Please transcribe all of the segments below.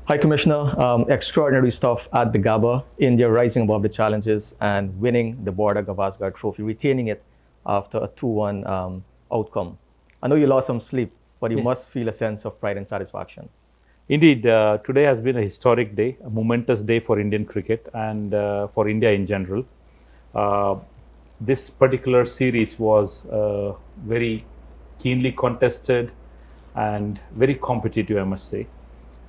Hi, Commissioner. Extraordinary stuff at the Gabba. India rising above the challenges and winning the Border Gavaskar Trophy, retaining it after a 2-1 outcome. I know you lost some sleep, but you Yes. must feel a sense of pride and satisfaction. Indeed, today has been a historic day, a momentous day for Indian cricket and for India in general. Uh, this particular series was very keenly contested and very competitive, I must say.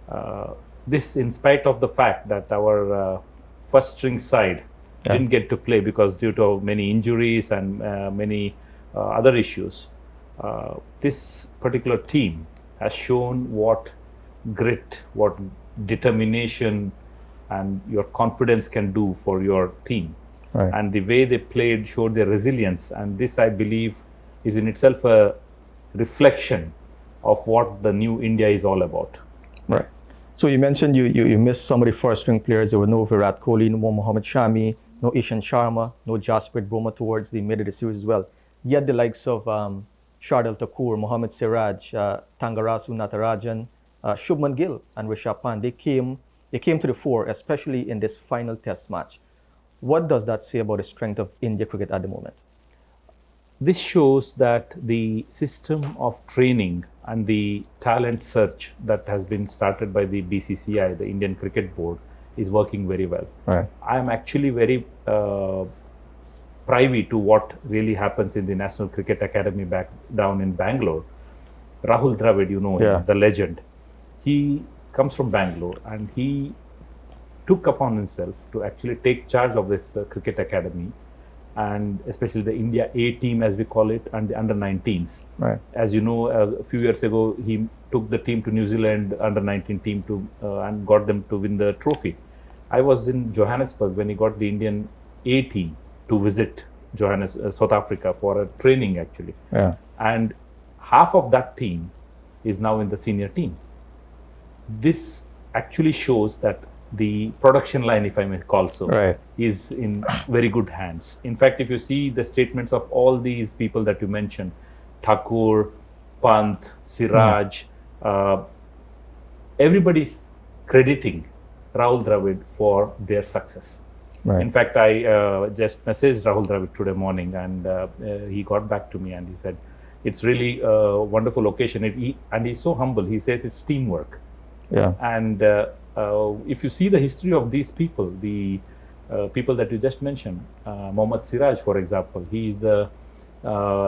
Uh, this, in spite of the fact that our first string side Yeah, didn't get to play because due to many injuries and many other issues, this particular team has shown what grit, what determination, and your confidence can do for your team. right, And the way they played showed their resilience. And this, I believe, is in itself a reflection of what the new India is all about. right. So you mentioned you missed some of the first string players. There were no Virat Kohli, no Mohammad Shami, no Ishan Sharma, no Jasprit Bumrah towards the mid of the series as well. Yet the likes of Shardul Thakur, Mohammad Siraj, Tangarasu Natarajan, Shubman Gill, and Rishabh Pant, they came to the fore, especially in this final test match. What does that say about the strength of India cricket at the moment? This shows that the system of training and the talent search that has been started by the BCCI, the Indian Cricket Board, is working very well. Right. I am actually very privy to what really happens in the National Cricket Academy back down in Bangalore. Rahul Dravid, you know Yeah. him, the legend. He comes from Bangalore and he took upon himself to actually take charge of this cricket academy, and especially the India A team, as we call it, and the under 19s. Right. As you know, a few years ago, he took the team to New Zealand under 19 team to and got them to win the trophy. I was in Johannesburg when he got the Indian A team to visit South Africa for a training actually, Yeah. and half of that team is now in the senior team. This actually shows that the production line, if I may call so, Right. is in very good hands. In fact, if you see the statements of all these people that you mentioned, Thakur, Pant, Siraj, everybody's crediting Rahul Dravid for their success. Right. In fact, I just messaged Rahul Dravid today morning, and he got back to me and he said, "It's really a wonderful occasion." And he's so humble. He says it's teamwork. Yeah. And if you see the history of these people, the people that you just mentioned, Mohammad Siraj, for example, he is the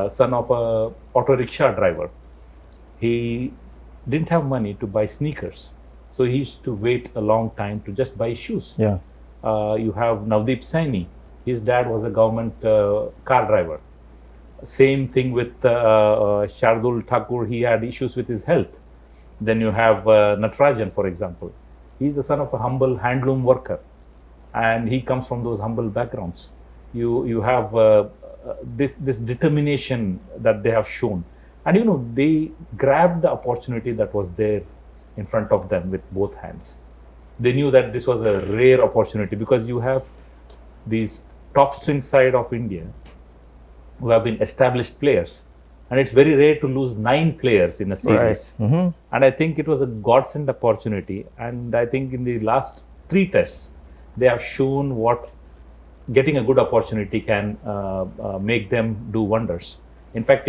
son of a auto rickshaw driver. He didn't have money to buy sneakers, so he used to wait a long time to just buy shoes. Yeah. You have Navdeep Saini. His dad was a government car driver. Same thing with Shardul Thakur. He had issues with his health. Then you have Natarajan, for example. He's the son of a humble handloom worker, and he comes from those humble backgrounds. You have this determination that they have shown, and they grabbed the opportunity that was there in front of them with both hands. They knew that this was a rare opportunity because you have these top string side of India who have been established players, and it's very rare to lose 9 players in a series. Right. And I think it was a godsend opportunity. And I think in the last 3 tests, they have shown what getting a good opportunity can make them do wonders. In fact,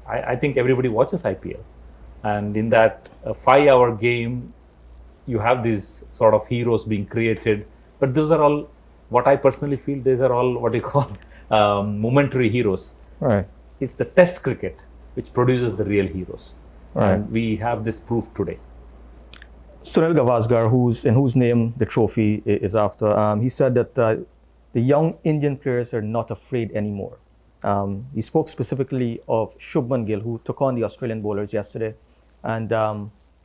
I think everybody watches IPL, and in that 5-hour game, you have these sort of heroes being created. But those are all, what I personally feel, these are all what you call momentary heroes. Right. It's the test cricket which produces the real heroes. Right. And we have this proof today. Sunil Gavaskar, whose name the trophy is after, he said that the young Indian players are not afraid anymore. He spoke specifically of Shubman Gill, who took on the Australian bowlers yesterday, and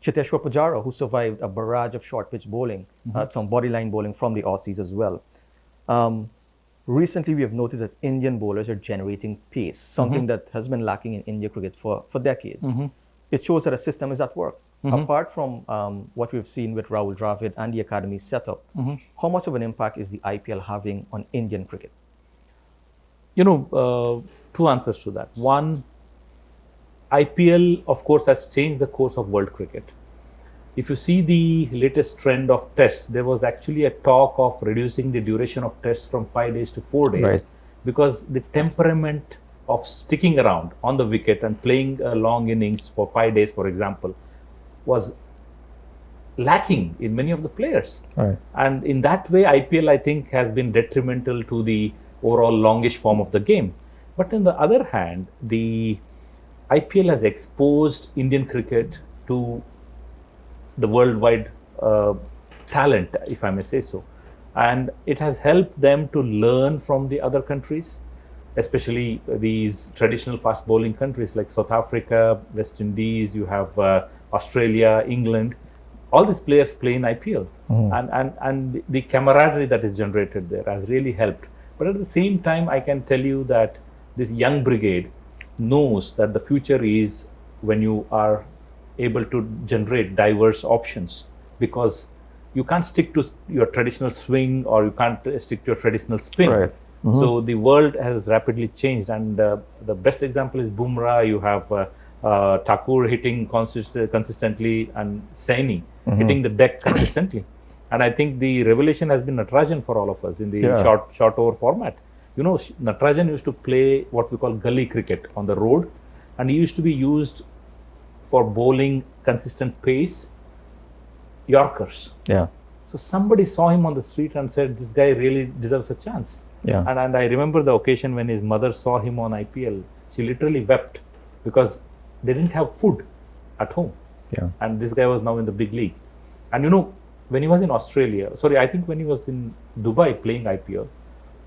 Cheteshwar Pujara, who survived a barrage of short pitch bowling, some bodyline bowling from the Aussies as well. Recently, we have noticed that Indian bowlers are generating pace, something that has been lacking in India cricket for decades. It shows that a system is at work. Apart from what we've seen with Rahul Dravid and the academy setup, how much of an impact is the IPL having on Indian cricket? Two answers to that. One, IPL, of course, has changed the course of world cricket. if you see the latest trend of tests, there was actually a talk of reducing the duration of tests from 5 days to 4 days, Right. because the temperament of sticking around on the wicket and playing long innings for 5 days, for example, was lacking in many of the players. Right. And in that way, IPL, I think, has been detrimental to the overall longish form of the game. But on the other hand, the IPL has exposed Indian cricket to the worldwide talent, if I may say so. And it has helped them to learn from the other countries, especially these traditional fast bowling countries like South Africa, West Indies, you have Australia, England. All these players play in IPL, and the camaraderie that is generated there has really helped. But at the same time, I can tell you that this young brigade knows that the future is when you are able to generate diverse options, because you can't stick to your traditional swing, or you can't stick to your traditional spin. Right. So the world has rapidly changed, and the best example is Bumrah. You have Thakur hitting consistently, and Saini hitting the deck consistently. And I think the revelation has been Natarajan for all of us in the Yeah. short over format. You know, Natarajan used to play what we call gully cricket on the road, and he used to be used for bowling consistent pace Yorkers. Yeah. So somebody saw him on the street and said, this guy really deserves a chance. Yeah. And I remember the occasion when his mother saw him on IPL. She literally wept because they didn't have food at home. Yeah. And this guy was now in the big league. And you know, when he was in Australia, I think when he was in Dubai playing IPL,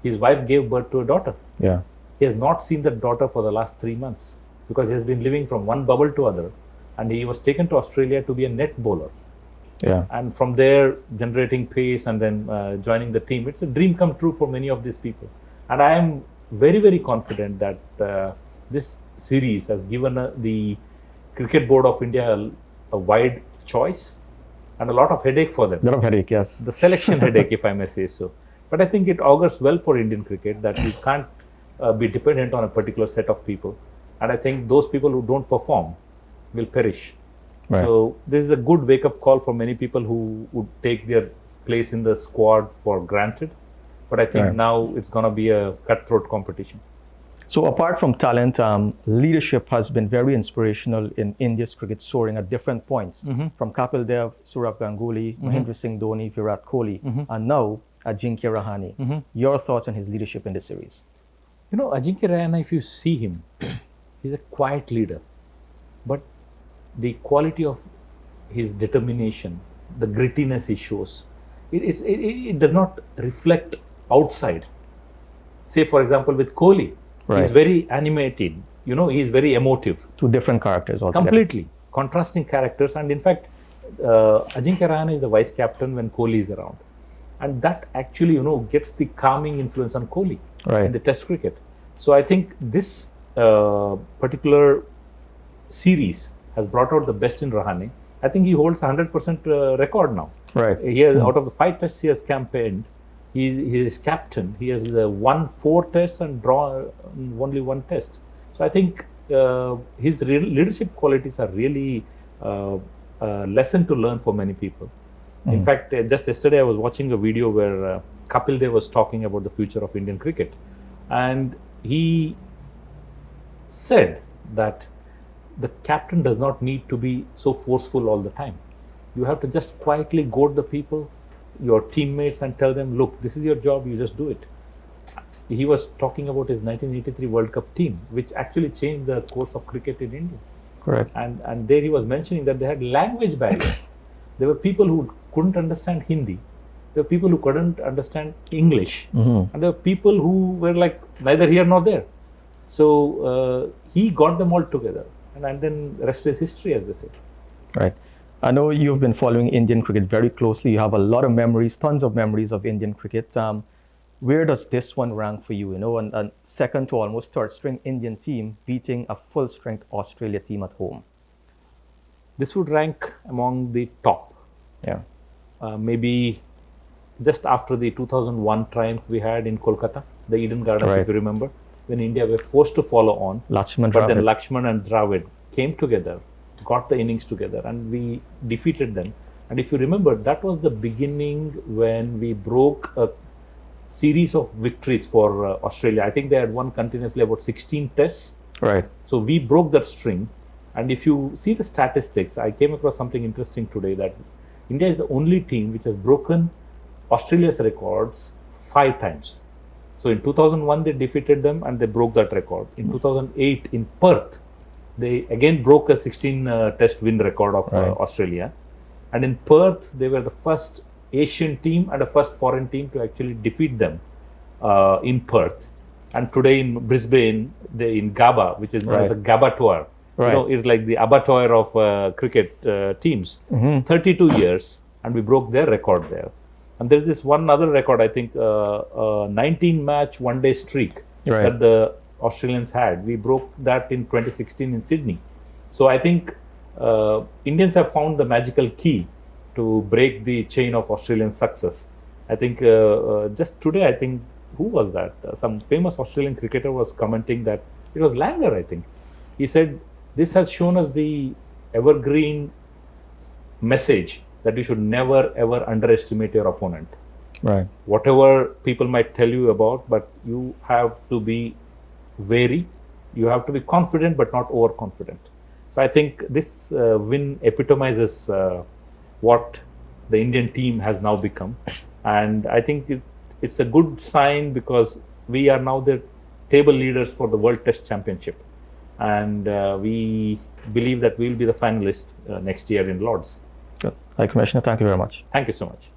his wife gave birth to a daughter. Yeah. He has not seen that daughter for the last 3 months because he has been living from one bubble to other. And he was taken to Australia to be a net bowler. Yeah. And from there, generating pace and then joining the team. It's a dream come true for many of these people. And I am very, very confident that this series has given the Cricket Board of India a wide choice and a lot of headache for them. A lot of headache, yes. The selection headache, if I may say so. But I think it augurs well for Indian cricket that we can't be dependent on a particular set of people. And I think those people who don't perform will perish. Right. So this is a good wake-up call for many people who would take their place in the squad for granted. But I think Right. now it's going to be a cutthroat competition. So apart from talent, leadership has been very inspirational in India's cricket soaring at different points. From Kapil Dev, Sourav Ganguly, Mahendra Singh Dhoni, Virat Kohli, and now Ajinkya Rahane. Your thoughts on his leadership in the series? You know, Ajinkya Rahane, if you see him, he's a quiet leader. But the quality of his determination, the grittiness he shows, it does not reflect outside. Say, for example, with Kohli, Right. he's very animated. You know, he's very emotive. Two different characters altogether. Completely contrasting characters. And in fact, Ajinkya Rahane is the vice captain when Kohli is around, and that actually, you know, gets the calming influence on Kohli Right. in the Test cricket. So I think this particular series has brought out the best in Rahane. I think he holds 100% record now. Right. He has, out of the 5 tests he has campaigned, he is captain. He has won 4 tests and drawn only 1 test. So I think his leadership qualities are really a lesson to learn for many people. In fact, just yesterday I was watching a video where Kapil Dev was talking about the future of Indian cricket, and he said that the captain does not need to be so forceful all the time. You have to just quietly goad the people, your teammates, and tell them, look, this is your job, you just do it. He was talking about his 1983 World Cup team, which actually changed the course of cricket in India. Correct. And there he was mentioning that they had language barriers. There were people who couldn't understand Hindi. There were people who couldn't understand English. And there were people who were like neither here nor there. So he got them all together. And then the rest is history, as they say. Right. I know you've been following Indian cricket very closely. You have a lot of memories, tons of memories of Indian cricket. Where does this one rank for you? You know, and second to almost third string Indian team beating a full strength Australia team at home. This would rank among the top. Yeah. Maybe just after the 2001 triumph we had in Kolkata, the Eden Gardens, Right. if you remember, when India were forced to follow on. Lakshman But then Dravid. Lakshman and Dravid came together got the innings together, and we defeated them. And if you remember, that was the beginning when we broke a series of victories for Australia. I think they had won continuously about 16 tests. Right. So we broke that string. And if you see the statistics, I came across something interesting today, that India is the only team which has broken Australia's records 5 times. So in 2001, they defeated them and they broke that record. In 2008, in Perth, they again broke a 16 test win record of Australia. And in Perth, they were the first Asian team and the first foreign team to actually defeat them in Perth. And today in Brisbane, in Gabba, which is known as the Gabba Tour, is like the abattoir of cricket teams. 32 years, and we broke their record there. And there's this one other record, I think, 19-match one-day streak that the Australians had. We broke that in 2016 in Sydney. So I think Indians have found the magical key to break the chain of Australian success. I think just today, I think, who was that? Some famous Australian cricketer was commenting that it was Langer, I think. He said, this has shown us the evergreen message that you should never ever underestimate your opponent. Right. Whatever people might tell you about, but you have to be wary. You have to be confident, but not overconfident. So I think this win epitomizes what the Indian team has now become. And I think it's a good sign, because we are now the table leaders for the World Test Championship. And we believe that we'll be the finalists next year in Lord's. Good. Hi, Commissioner. Thank you very much. Thank you so much.